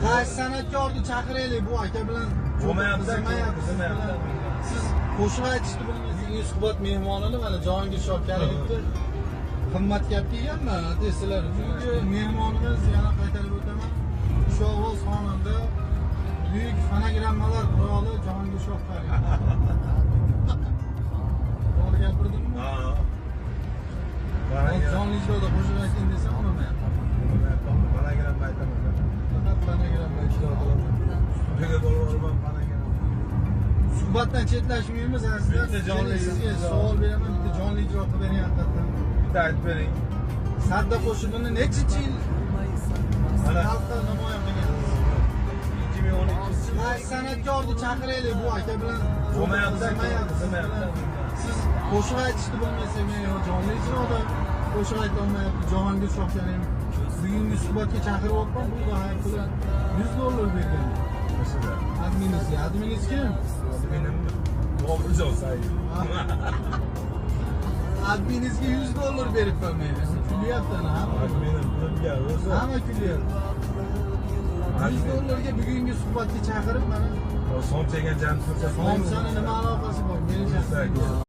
Qaysi san'atkorni chaqiraylik bu aka bilan? Bo'lmayapti. Siz qo'shiq aytishni bilmaysiz. Suhbat mehmonini mana Jahongir Shokarievni qimmat gap kelganman desizlar. Chunki mehmonimiz yana qaytarib o'taman. Shovvoz xonanda buyuk fonogrammalar qiroli Jahongir Shokariyev. To'g'ri gapirdimmi? Ha. Jonli ijroda qo'shiq ayting desam olmayapti. Fonogramma aytaman. Faqat fonogramma ijro qilaman. Studiyaga borib fonogramma. Suhbatdan chetlashmaymiz aslida. Bitta jonli sizga savol beraman, bitta jonli ijro qilib bering haqiqatan. Bitta aytib bering. Sadda qo'shig'ini necha yil xalqqa namoyon qilgansiz? 2012. Qaysi san'atkorni chaqiraylik bu aka bilan? Bo'lmayapti. Siz qo'shiq aytishni bilmaysiz, men jonli ijroda qo'shiq aytolmayapti. Jahongir Shokariyev bugungi suhbatga chaqirib o'tgan, bu hayot bilan $100 bergan. Adminizga. Adminiz kim? Benim Bobirjon Said. Adminizga $100 berib qo'ymaymiz. Kulyapti ana. Benim pulga o'zi. Hamma kulyapti. $100 ga bugungi suhbatga chaqirib mana Somchaga jam tursa, somsani nima aloqasi bor? Meni chaqirib